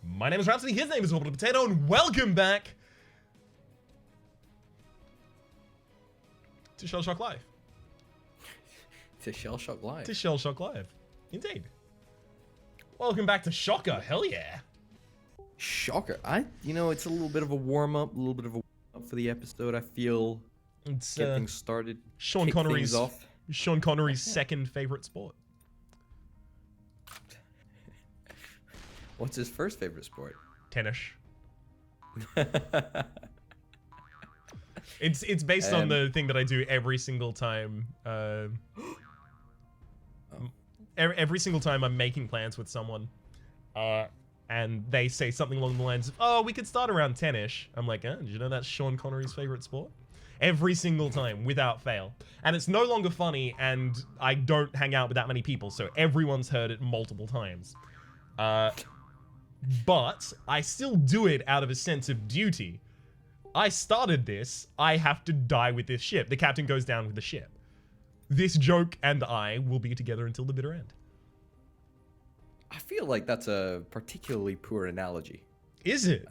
My name is Rhapsody, his name is Orbital Potato, and welcome back to ShellShock Live. To ShellShock Live. To ShellShock Live. Indeed. Welcome back to Shocker, hell yeah. Shocker. It's a little bit of a warm-up, for the episode. I feel It's get things started. Sean kick Connery's things off. Sean Connery's second favorite sport. What's his first favorite sport? Tennis. It's based on the thing that I do every single time. Every single time I'm making plans with someone, and they say something along the lines of, "Oh, we could start around 10ish." I'm like, "Did you know that's Sean Connery's favorite sport?" Every single time, without fail. And it's no longer funny, and I don't hang out with that many people, so everyone's heard it multiple times. But I still do it out of a sense of duty. I started this, I have to die with this ship. The captain goes down with the ship. This joke and I will be together until the bitter end. I feel like that's a particularly poor analogy. Is it?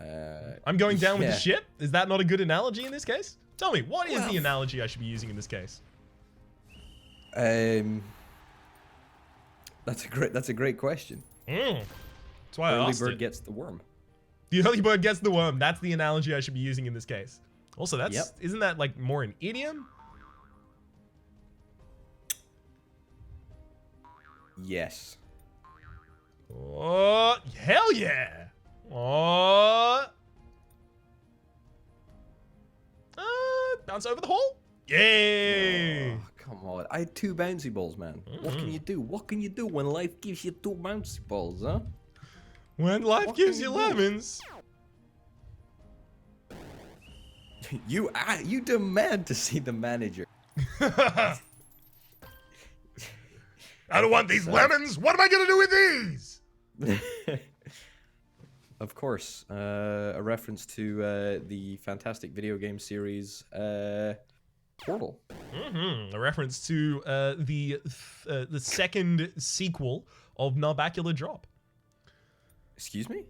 I'm going down with the yeah. ship? Is that not a good analogy in this case? Tell me, what is the analogy I should be using in this case? That's a great question. That's why I Early asked bird it. gets the worm. The early bird gets the worm. That's the analogy I should be using in this case. Also, isn't that like more an idiom? Yes. Oh, hell yeah! Oh. Bounce over the hole? Yay! Oh, come on. I had 2 bouncy balls, man. What can you do? What can you do when life gives you 2 bouncy balls, huh? When life What gives can you you do? lemons. You demand to see the manager. I don't want these lemons. What am I gonna do with these? Of course, a reference to the fantastic video game series Portal. A reference to the second sequel of Narbacular Drop. Excuse me?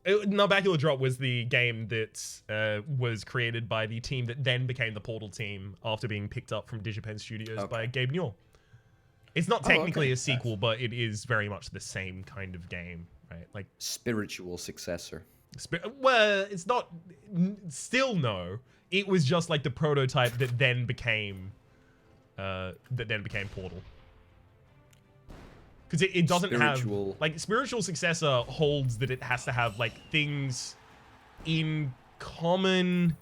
Narbacular Drop was the game that was created by the team that then became the Portal team after being picked up from Digipen Studios by Gabe Newell. It's not technically a sequel, but it is very much the same kind of game, right? Like Spiritual successor. well, it's not. Still no. It was just like the prototype that then became Portal. Because it doesn't have like spiritual successor holds that it has to have like things in common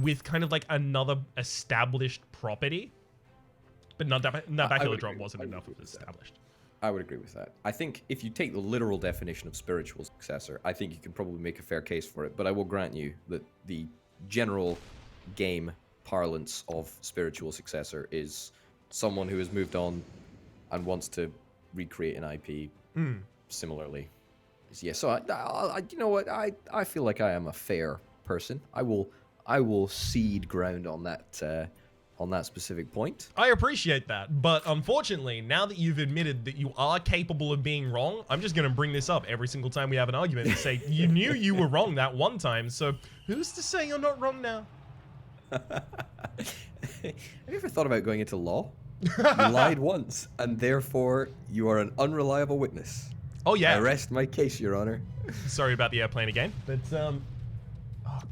with kind of like another established property. But Narbacular Drop wasn't enough established. I would agree with that. I think if you take the literal definition of spiritual successor, I think you can probably make a fair case for it. But I will grant you that the general game parlance of spiritual successor is someone who has moved on and wants to recreate an IP similarly. Yeah, so I you know what? I feel like I am a fair person. I will cede ground on that specific point. I appreciate that, but unfortunately, now that you've admitted that you are capable of being wrong, I'm just going to bring this up every single time we have an argument and say, you knew you were wrong that one time, so who's to say you're not wrong now? Have you ever thought about going into law? You lied once, and therefore you are an unreliable witness. Oh, yeah. I rest my case, Your Honor. Sorry about the airplane again, but, oh,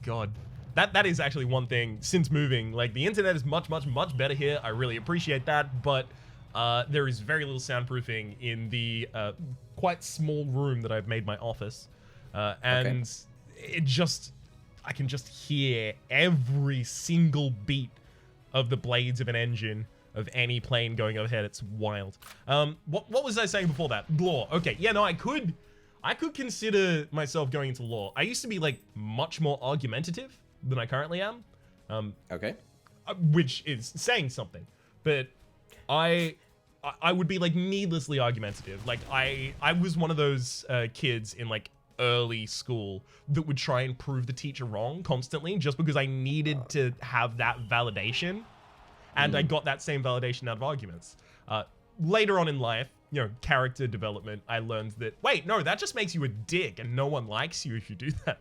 God. That is actually one thing since moving. Like, the internet is much, much, much better here. I really appreciate that, but there is very little soundproofing in the quite small room that I've made my office. And I can just hear every single beat of the blades of an engine of any plane going overhead. It's wild. What was I saying before that? Law. Okay, yeah, no, I could consider myself going into law. I used to be, like, much more argumentative than I currently am. Okay. Which is saying something. But I would be, like, needlessly argumentative. Like, I was one of those kids in, like, early school that would try and prove the teacher wrong constantly just because I needed to have that validation. And I got that same validation out of arguments. Later on in life, character development, I learned that, wait, no, that just makes you a dick and no one likes you if you do that.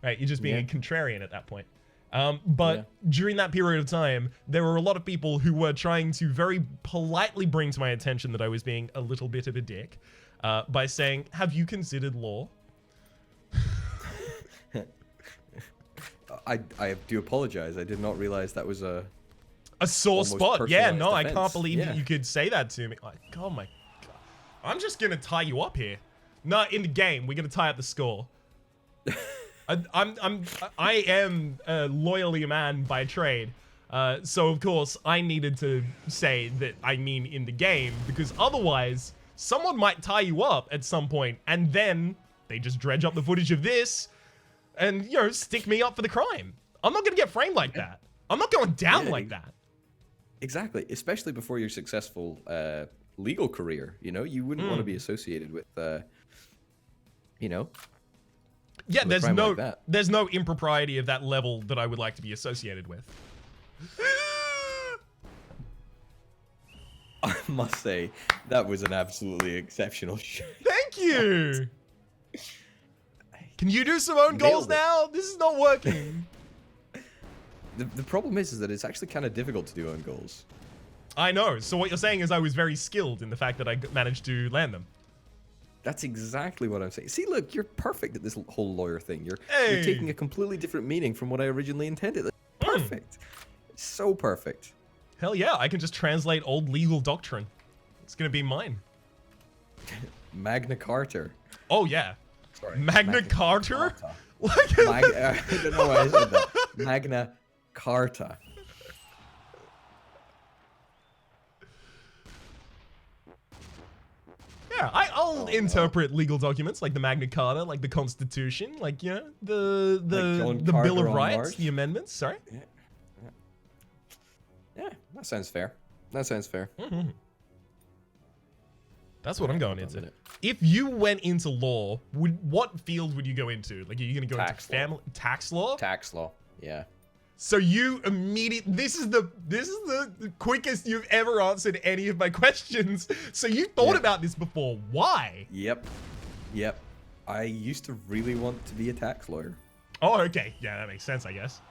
Right? You're just being a contrarian at that point. But during that period of time, there were a lot of people who were trying to very politely bring to my attention that I was being a little bit of a dick by saying, have you considered law? I do apologize. I did not realize that was a sore spot. Yeah, no, I can't believe that you could say that to me. Like, oh my God. I'm just going to tie you up here. No, in the game, we're going to tie up the score. I am loyally a man by trade. So of course I needed to say that I mean in the game, because otherwise someone might tie you up at some point and then they just dredge up the footage of this and, stick me up for the crime. I'm not going to get framed like that. I'm not going down like that. Exactly. Especially before your successful legal career, you wouldn't want to be associated with, Yeah, there's no impropriety of that level that I would like to be associated with. I must say, that was an absolutely exceptional shot. Thank you! Can you do some own goals now? This is not working. The problem is that it's actually kind of difficult to do own goals. I know. So what you're saying is I was very skilled in the fact that I managed to land them. That's exactly what I'm saying. See, look, you're perfect at this whole lawyer thing. You're taking a completely different meaning from what I originally intended. Perfect. So perfect. Hell yeah, I can just translate old legal doctrine. It's going to be mine. Magna Carta. Oh, yeah. Sorry. Magna Carta? I don't know why I said that. Magna Carta. Yeah, I'll interpret legal documents like the Magna Carta, like the Constitution, like, the Bill of Rights, the amendments. Sorry. Yeah, that sounds fair. That's what I'm going into. If you went into law, what field would you go into? Like, are you going to go into family tax law? Tax law. Yeah. So you immediately, this is the quickest you've ever answered any of my questions. So you thought about this before. Why? Yep. I used to really want to be a tax lawyer. Oh, okay. Yeah, that makes sense, I guess.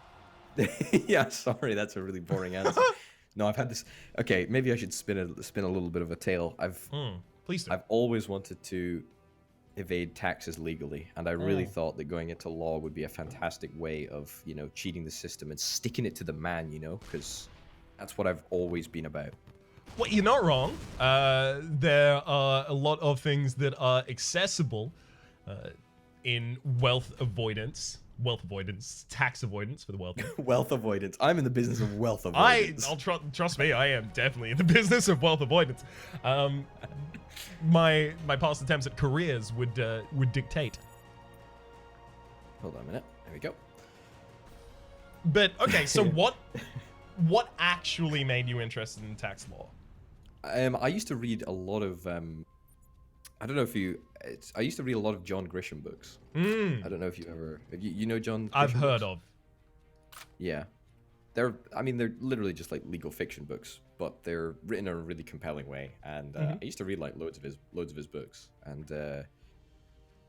Yeah, sorry, that's a really boring answer. No, I've had this. Okay, maybe I should spin a little bit of a tale. Please do. I've always wanted to evade taxes legally, and I really thought that going into law would be a fantastic way of, cheating the system and sticking it to the man, because that's what I've always been about. Well, you're not wrong. There are a lot of things that are accessible in wealth avoidance, tax avoidance for the wealthy. Wealth avoidance. I'm in the business of wealth avoidance. Trust me, I am definitely in the business of wealth avoidance. My past attempts at careers would dictate. Hold on a minute. There we go. But okay, so what actually made you interested in tax law? I used to read a lot of I don't know if I used to read a lot of John Grisham books. I don't know if you know John Grisham I've heard of. Yeah. They're literally just like legal fiction books, but they're written in a really compelling way. And I used to read like loads of his books, and a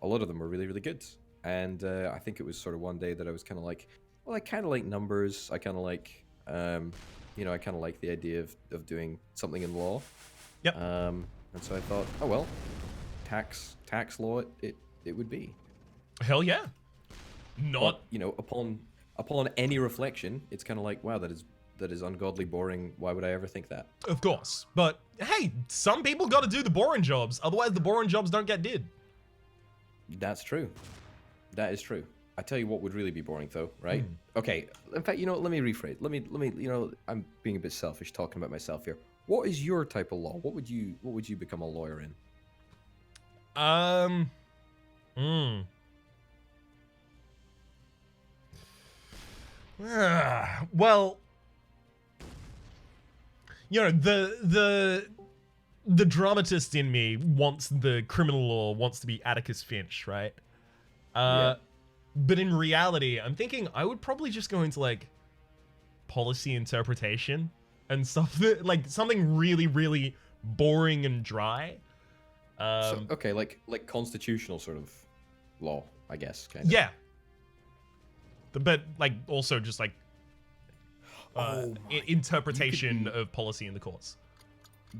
lot of them were really, really good. And I think it was sort of one day that I was kind of like, well, I kind of like numbers. I kind of like, I kind of like the idea of doing something in law. Yep. And so I thought, oh well, tax law it would be. Hell yeah. Not. But, upon any reflection, it's kind of like, wow, that is ungodly boring. Why would I ever think that? Of course. But hey, some people got to do the boring jobs. Otherwise, the boring jobs don't get did. That's true. That is true. I tell you what would really be boring though, right? Okay. In fact, let me rephrase. Let me, I'm being a bit selfish talking about myself here. What is your type of law? What would you become a lawyer in? Well, the dramatist in me wants the criminal law, wants to be Atticus Finch, right? But in reality, I'm thinking I would probably just go into like policy interpretation and stuff like something really, really boring and dry. Okay, like constitutional sort of law, I guess. Kind of. Yeah. But like also just like interpretation of policy in the courts.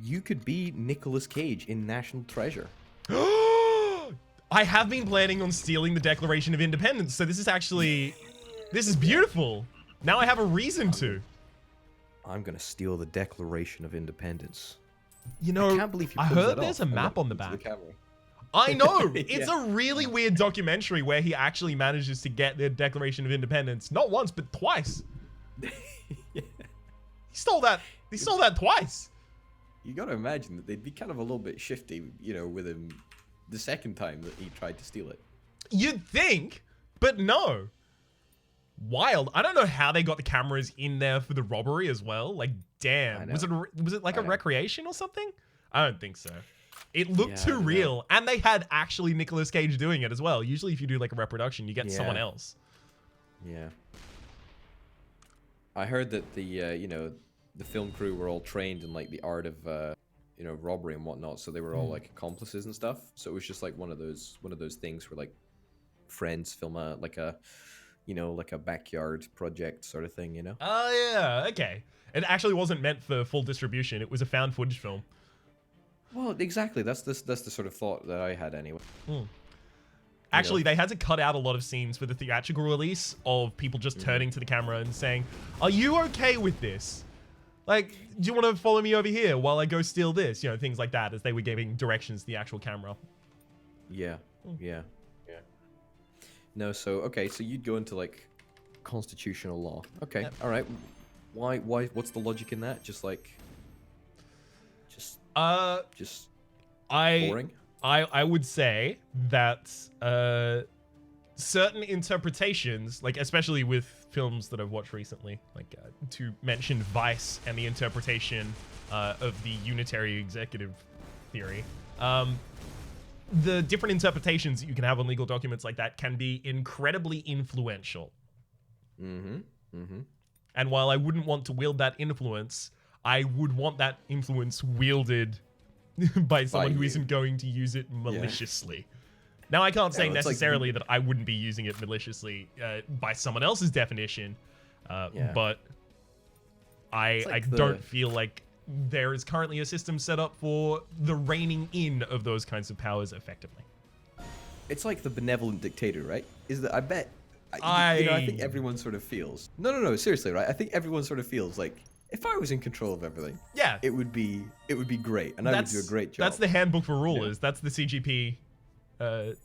You could be Nicolas Cage in National Treasure. I have been planning on stealing the Declaration of Independence, so this is beautiful. Now I have a reason to. I'm gonna steal the Declaration of Independence. You know, I can't believe you I pulled heard that there's off. a map on the To back. camera. I know. Yeah. It's a really weird documentary where he actually manages to get the Declaration of Independence not once but twice. Yeah. He stole that. He stole that twice. You gotta imagine that they'd be kind of a little bit shifty, you know, with him the second time that he tried to steal it. You'd think, but no. Wild. I don't know how they got the cameras in there for the robbery as well. Like, damn. Was it like a recreation or something? I don't think so. It looked too real, and they had actually Nicolas Cage doing it as well. Usually, if you do like a reproduction, you get someone else. Yeah. I heard that the you know, the film crew were all trained in like the art of you know, robbery and whatnot, so they were all like accomplices and stuff. So it was just like one of those things where like friends film a you know, like a backyard project sort of thing, you know? Oh yeah, okay. It actually wasn't meant for full distribution. It was a found footage film. Well, exactly. That's the sort of thought that I had anyway. Actually, they had to cut out a lot of scenes for the theatrical release of people just turning to the camera and saying, "Are you okay with this? Like, do you want to follow me over here while I go steal this?" You know, things like that, as they were giving directions to the actual camera. Yeah. No, so so you'd go into like constitutional law. Okay, all right. Why? What's the logic in that? Just boring. I would say that certain interpretations, like especially with films that I've watched recently, like to mention Vice and the interpretation of the unitary executive theory, the different interpretations that you can have on legal documents like that can be incredibly influential. And while I wouldn't want to wield that influence, I would want that influence wielded by someone who isn't going to use it maliciously. Now, I can't say necessarily that I wouldn't be using it maliciously by someone else's definition, but I don't feel like there is currently a system set up for the reining in of those kinds of powers effectively. It's like the benevolent dictator, right? Is that I think everyone sort of feels. No, seriously, right? I think everyone sort of feels like if I was in control of everything, it would be great, and I would do a great job. That's the handbook for rulers. That's the CGP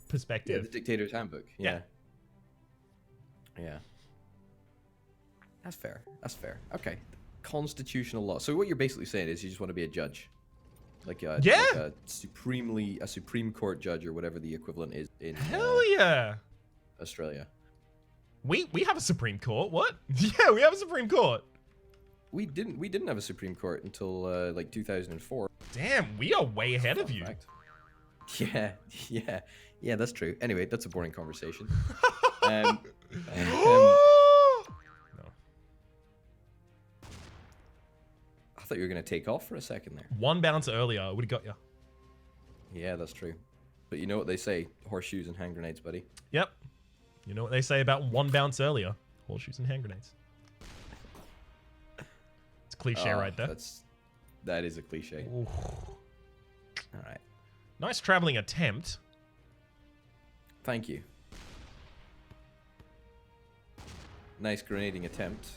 perspective. Yeah, the dictator's handbook. Yeah. That's fair. Okay. Constitutional law. So what you're basically saying is you just want to be a judge, like a Supreme Court judge or whatever the equivalent is in Australia. We have a Supreme Court. What? Yeah, we have a Supreme Court. We didn't have a Supreme Court until like 2004. Damn, we are way ahead of you. Yeah, that's true. Anyway, that's a boring conversation. I thought you were gonna take off for a second there. One bounce earlier would have got you. Yeah, that's true. But you know what they say: horseshoes and hand grenades, buddy. Yep. You know what they say about one bounce earlier: horseshoes and hand grenades. It's a cliche right there. That is a cliche. Ooh. All right. Nice traveling attempt. Thank you. Nice grenading attempt.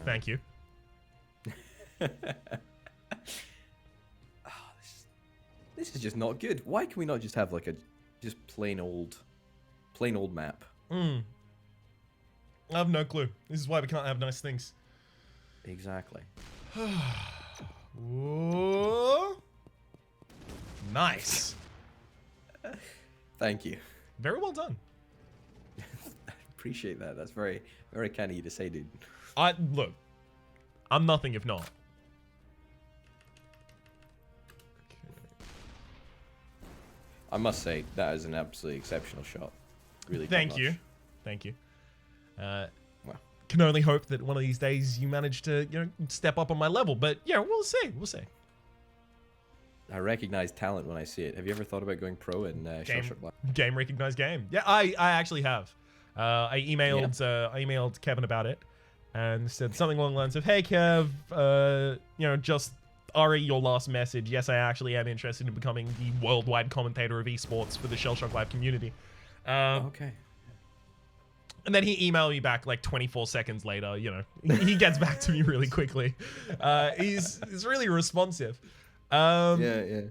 Thank you. This is just not good. Why can we not just have like a just plain old map? I have no clue. This is why we can't have nice things. Exactly. Ooh. Nice. Thank you. Very well done. I appreciate that. That's very, very kind of you to say, dude. Look, I'm nothing if not. I must say that is an absolutely exceptional shot. Really. Thank you. Wow. Can only hope that one of these days you manage to, step up on my level. But yeah, we'll see. I recognize talent when I see it. Have you ever thought about going pro in ShellShock Live? Game recognized game. Yeah, I actually have. I emailed Kevin about it and said something along the lines of, "Hey Kev, just RE your last message. Yes, I actually am interested in becoming the worldwide commentator of esports for the ShellShock Live community." Okay. And then he emailed me back like 24 seconds later. He gets back to me really quickly. He's really responsive. Yeah.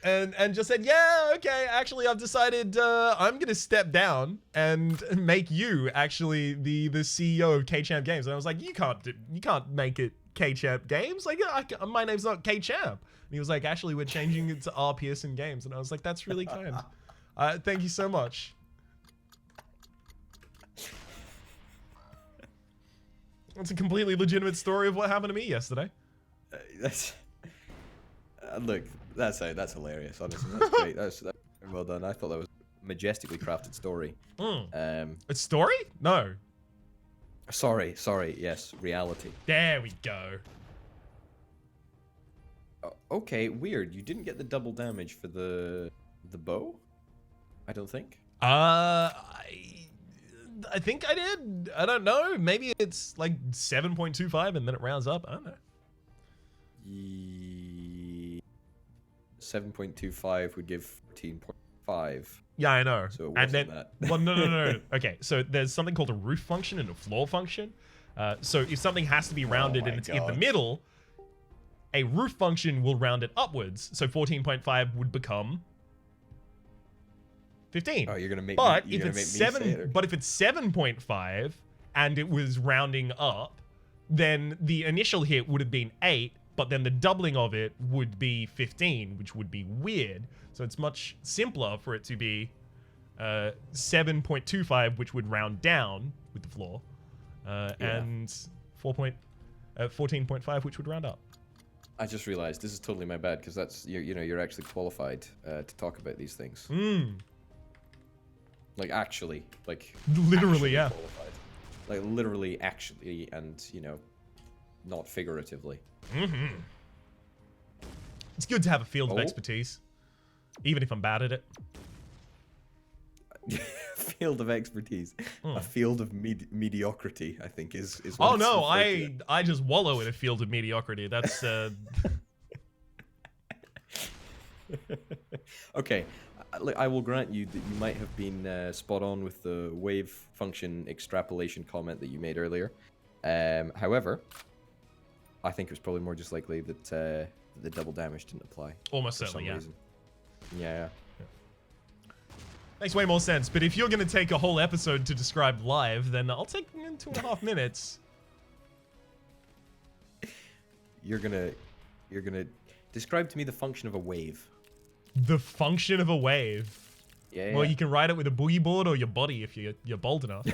And just said, yeah, okay, actually I've decided I'm gonna step down and make you actually the CEO of K-Champ Games. And I was like, you can't make it K-Champ Games. Like, my name's not K-Champ. And he was like, actually, we're changing it to R. Pearson Games. And I was like, that's really kind. Thank you so much. It's a completely legitimate story of what happened to me yesterday. Look, that's hilarious. Honestly, that's great. That's well done. I thought that was a majestically crafted story. A story? No. Sorry. Yes, reality. There we go. Okay, weird. You didn't get the double damage for the bow? I don't think. I think I did. I don't know. Maybe it's like 7.25 and then it rounds up. I don't know. 7.25 would give 14.5. Yeah, I know. So it and wasn't then, that. well, no. Okay, so there's something called a roof function and a floor function. So if something has to be rounded and it's in the middle, a roof function will round it upwards. So 14.5 would become 15. Oh, you're gonna make. But me, if it's 7.5 and it was rounding up, then the initial hit would have been 8, but then the doubling of it would be 15, which would be weird. So it's much simpler for it to be 7.25, which would round down with the floor, and 14.5, which would round up. I just realized this is totally my bad because that's you're actually qualified to talk about these things. Like actually, like literally, actually yeah. Qualified. Like literally, actually, and not figuratively. It's good to have a field of expertise, even if I'm bad at it. Field of expertise, a field of mediocrity. I think is. Oh no, I just wallow in a field of mediocrity. That's. Okay, look, I will grant you that you might have been spot on with the wave function extrapolation comment that you made earlier. However, I think it was probably more just likely that the double damage didn't apply. Almost certainly, yeah. Reason. Yeah. Makes way more sense. But if you're going to take a whole episode to describe live, then I'll take 2.5 minutes. You're gonna describe to me the function of a wave. The function of a wave. Yeah. Well, you can ride it with a boogie board or your body if you're bold enough.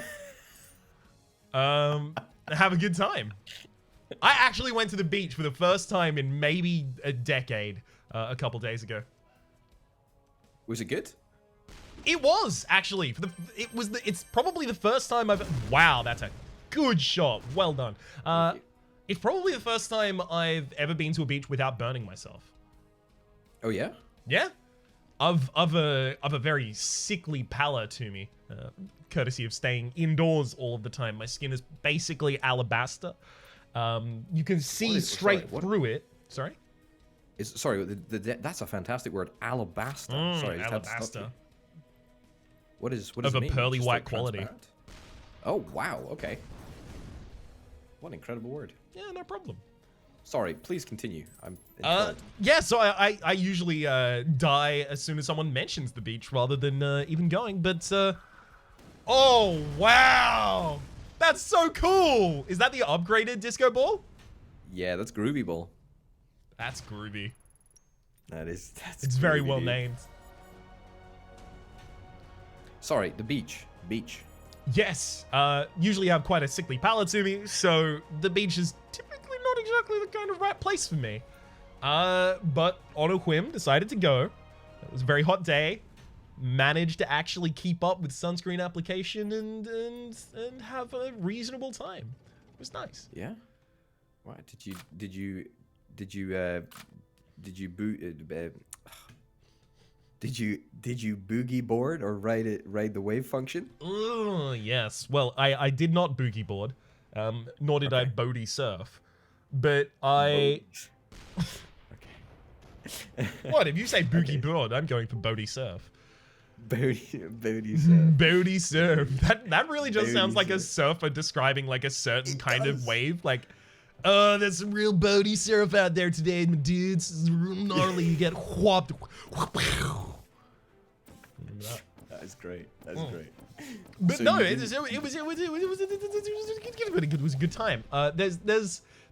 Have a good time. I actually went to the beach for the first time in maybe a decade a couple days ago. Was it good? It was actually it's probably the first time wow, that's a good shot. Well done. It's probably the first time I've ever been to a beach without burning myself. Oh yeah? Yeah. Of a very sickly pallor to me, courtesy of staying indoors all of the time. My skin is basically alabaster. You can see straight through it. Sorry? That's a fantastic word. Alabaster. Sorry, alabaster. What does of it a mean? pearly Just white like quality. Oh wow, okay. What an incredible word. Yeah, no problem. Sorry, please continue. I'm enthralled. Yeah, so I usually die as soon as someone mentions the beach rather than even going, but oh wow! That's so cool! Is that the upgraded disco ball? Yeah, that's groovy ball. That's groovy. That's it's very groovy, well dude. named. Sorry, the beach. Yes, usually have quite a sickly palate to me, so the beach is typically not exactly the kind of right place for me. But on a whim, decided to go. It was a very hot day. Managed to actually keep up with sunscreen application and have a reasonable time. It was nice. Yeah. What did you did you did you boogie board or ride the wave function? Oh, yes. Well, I did not boogie board, nor did I Okay. Bodhi surf, but I. Okay. What if you say boogie Okay. board? I'm going for Bodhi surf. Bodhi surf. Bodhi surf. That really just Bodhi sounds like a surf. surfer describing like a certain It kind of does. wave. Like, oh, there's some real Bodhi surf out there today, my dudes. This is real gnarly. You get whopped. That's great. That's great. But So no, you it didn't- was a good time. There's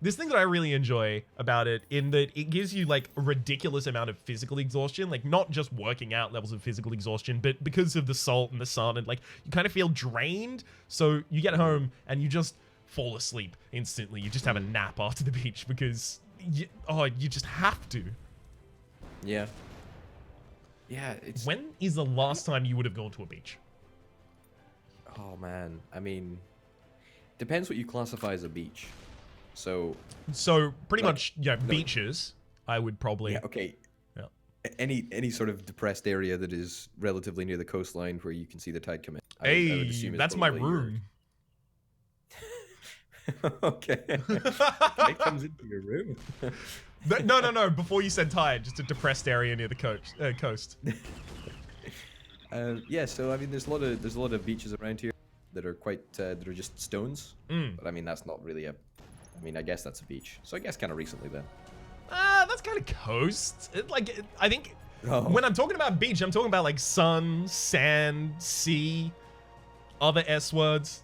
this thing that I really enjoy about it in that it gives you like a ridiculous amount of physical exhaustion, like not just working out levels of physical exhaustion, but because of the salt and the sun and like you kind of feel drained. So you get home and you just fall asleep instantly. You just have a nap after the beach because you just have to. Yeah. Yeah, it's When is the last time you would have gone to a beach? oh man. I mean, depends what you classify as a beach. So So pretty Like, much, yeah, no. beaches. I would probably. yeah, okay. Yeah. Any sort of depressed area that is relatively near the coastline where you can see the tide come in. I Hey, would assume it's that's my probably your- room. Okay. It comes into your room. No. Before you said tide, just a depressed area near the coast. Yeah, so I mean, there's a lot of beaches around here that are quite that are just stones. But I mean, that's not really a. I mean, I guess that's a beach. So I guess kind of recently then. That's kind of coast. I think Oh. when I'm talking about beach, I'm talking about like sun, sand, sea, other S words,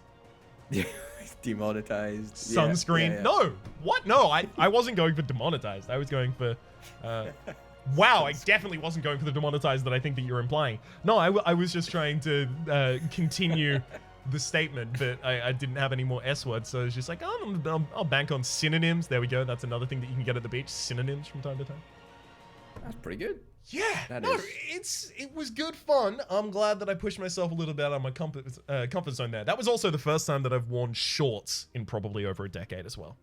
Demonetized. sunscreen. Yeah. No, what? No, I wasn't going for demonetized. I was going for. Wow, I definitely wasn't going for the demonetized that I think that you're implying. No, I was just trying to continue the statement, but I didn't have any more S words, so I was just like, oh, I'll bank on synonyms. There we go. That's another thing that you can get at the beach. Synonyms from time to time. That's pretty good. Yeah, That no, is. it was good fun. I'm glad that I pushed myself a little bit out of my comfort zone there. That was also the first time that I've worn shorts in probably over a decade as well.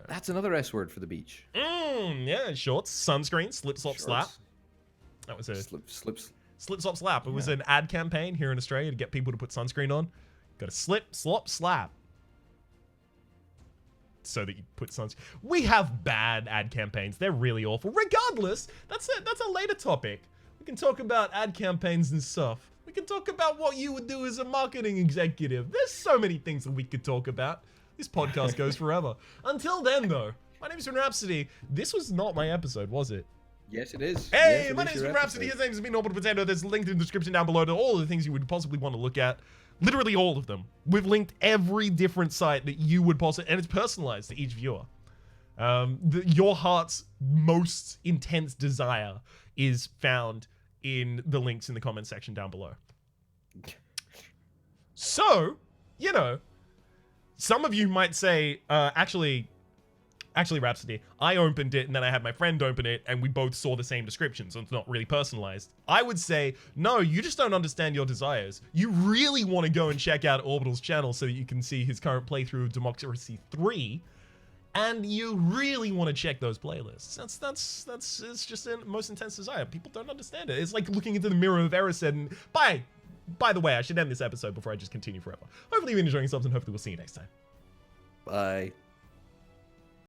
That's another S word for the beach. Yeah, shorts, sunscreen, slip, slop, slap. Shorts. That was a Slips. slip, slop, slap. It was an ad campaign here in Australia to get people to put sunscreen on. Got to slip, slop, slap. So that you put sunscreen. We have bad ad campaigns. They're really awful. Regardless, that's a later topic. We can talk about ad campaigns and stuff. We can talk about what you would do as a marketing executive. There's so many things that we could talk about. This podcast goes forever. Until then, though, my name is Rhapsody. This was not my episode, was it? Yes, it is. Hey, Yes, it my is name is your Rhapsody. episode. His name is Me Normal Potato. There's a link in the description down below to all of the things you would possibly want to look at. Literally all of them. We've linked every different site that you would possibly, and it's personalized to each viewer. Your heart's most intense desire is found in the links in the comment section down below. So, you know, some of you might say, actually, Rhapsody, I opened it and then I had my friend open it and we both saw the same description, so it's not really personalized. I would say, no, you just don't understand your desires. You really want to go and check out Orbital's channel so that you can see his current playthrough of Democracy 3, and you really want to check those playlists. It's just a most intense desire. People don't understand it. It's like looking into the mirror of Erised and, by the way, I should end this episode before I just continue forever. Hopefully you're enjoying yourselves and hopefully we'll see you next time. Bye.